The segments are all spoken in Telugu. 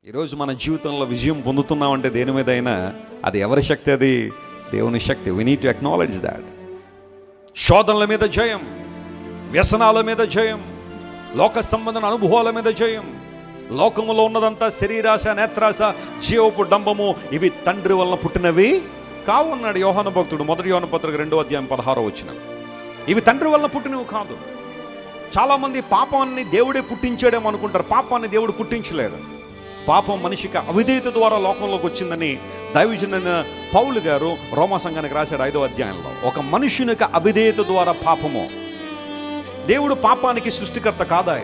ఈరోజు మన జీవితంలో విజయం పొందుతున్నామంటే దేని మీద అయినా అది ఎవరి శక్తి? అది దేవుని శక్తి. We need to acknowledge that. శోధనల మీద జయం, వ్యసనాల మీద జయం, లోక సంబంధన అనుభవాల మీద జయం. లోకములో ఉన్నదంతా శరీరాశ, నేత్రాశ, జీవపు డంబము, ఇవి తండ్రి వలన పుట్టినవి కావు అన్నాడు యోహాను భక్తుడు. 1 యోహాను పత్రిక 2:16 ఇవి తండ్రి వలన పుట్టినవి కాదు. చాలామంది పాపాన్ని దేవుడే పుట్టించాడేమో అనుకుంటారు. పాపాన్ని దేవుడు పుట్టించలేదు. పాపం మనిషికి అవిధేయత ద్వారా లోకంలోకి వచ్చిందని దైవజనుడైన పౌలు గారు రోమా సంఘానికి రాశాడు 5వ అధ్యాయంలో. ఒక మనుషునికి అవిధేయత ద్వారా పాపము. దేవుడు పాపానికి సృష్టికర్త కాదా?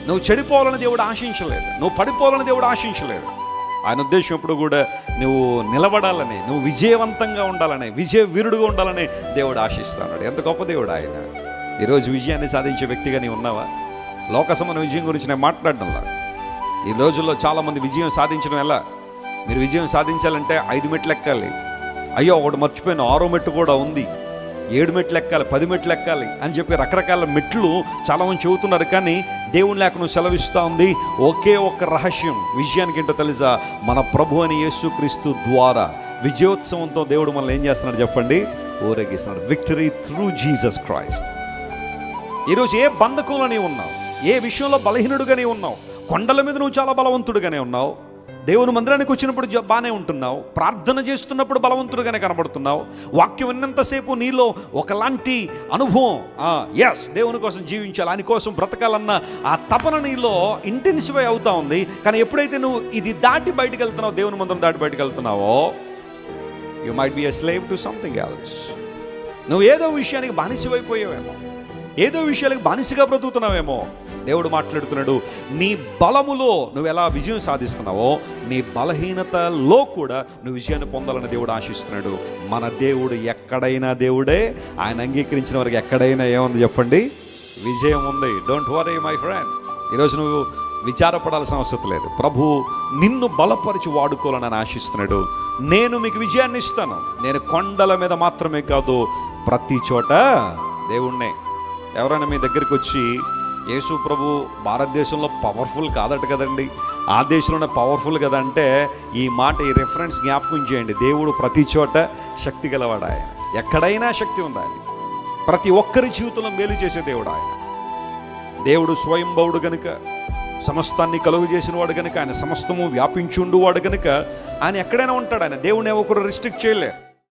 నువ్వు చెడిపోవాలని దేవుడు ఆశించలేదు, నువ్వు పడిపోవాలని దేవుడు ఆశించలేదు. ఆయన ఉద్దేశం ఎప్పుడు కూడా నువ్వు నిలబడాలని, నువ్వు విజయవంతంగా ఉండాలని, విజయ వీరుడుగా ఉండాలని దేవుడు ఆశిస్తున్నాడు. ఎంత గొప్ప దేవుడు ఆయన. ఈరోజు విజయాన్ని సాధించే వ్యక్తిగా నీవు ఉన్నావా? లోక సంబంధ విజయం గురించి నేను మాట్లాడడంలా. ఈ రోజుల్లో చాలామంది విజయం సాధించడం ఎలా? మీరు విజయం సాధించాలంటే 5 మెట్లు ఎక్కాలి. అయ్యో ఒకటి మర్చిపోయాను, 6వ మెట్టు కూడా ఉంది, 7 మెట్లు ఎక్కాలి, 10 మెట్లు ఎక్కాలి అని చెప్పి రకరకాల మెట్లు చాలామంది చెబుతున్నారు. కానీ దేవుని లేఖనం సెలవిస్తూ ఉంది ఒకే ఒక్క రహస్యం విజయానికి ఏంటో తెలుసా? మన ప్రభు అని యేసుక్రీస్తు ద్వారా విజయోత్సవంతో దేవుడు మనల్ని ఏం చేస్తున్నాడు చెప్పండి? ఊరేగిస్తున్నాడు. Victory through Jesus Christ. ఈరోజు ఏ బంధకంలో నీవు ఉన్నావు, ఏ విషయంలో బలహీనుడుగానే ఉన్నావు, కొండల మీద నువ్వు చాలా బలవంతుడుగానే ఉన్నావు, దేవుని మందిరానికి వచ్చినప్పుడు బాగానే ఉంటున్నావు, ప్రార్థన చేస్తున్నప్పుడు బలవంతుడుగానే కనబడుతున్నావు, వాక్యం విన్నంతసేపు నీలో ఒకలాంటి అనుభవం, ఎస్ దేవుని కోసం జీవించాలి, ఆయన కోసం బ్రతకాలన్న ఆ తపన నీలో ఇంటెన్సిఫై అవుతా ఉంది. కానీ ఎప్పుడైతే నువ్వు ఇది దాటి బయటకు వెళ్తున్నావు, దేవుని మందిరం దాటి బయటకు వెళ్తున్నావో, you might be a slave to something else. నువ్వు ఏదో విషయానికి బానిసమైపోయావేమో, ఏదో విషయాలకు బానిసగా బ్రతుకుతున్నావేమో. దేవుడు మాట్లాడుతున్నాడు, నీ బలములో నువ్వు ఎలా విజయం సాధిస్తున్నావో నీ బలహీనతలో కూడా నువ్వు విజయాన్ని పొందాలని దేవుడు ఆశిస్తున్నాడు. మన దేవుడు ఎక్కడైనా దేవుడే. ఆయన అంగీకరించిన వారికి ఎక్కడైనా ఏముంది చెప్పండి? విజయం ఉంది. Don't worry my friend. ఈరోజు నువ్వు విచారపడాల్సిన అవసరం లేదు. ప్రభు నిన్ను బలపరిచి వాడుకోవాలని ఆశిస్తున్నాడు. నేను మీకు విజయాన్ని ఇస్తాను. నేను కొండల మీద మాత్రమే కాదు, ప్రతి చోట దేవుణ్ణే. ఎవరైనా మీ దగ్గరికి వచ్చి యేసు ప్రభు భారతదేశంలో పవర్ఫుల్ కాదట కదండి, ఆ దేశంలోనే పవర్ఫుల్ కదా అంటే, ఈ మాట, ఈ రెఫరెన్స్ జ్ఞాపకం చేయండి. దేవుడు ప్రతి చోట శక్తి గలవాడు. ఆయన ఎక్కడైనా శక్తి ఉంది. ఆయన ప్రతి ఒక్కరి జీవితంలో మేలు చేసే దేవుడు. ఆయన దేవుడు స్వయంభవుడు గనుక, సమస్తాన్ని కలుగు చేసిన వాడు గనుక, ఆయన సమస్తము వ్యాపించుండు వాడు గనుక ఆయన ఎక్కడైనా ఉంటాడు. ఆయన దేవుని ఒకరు రిస్ట్రిక్ట్ చేయలేరు.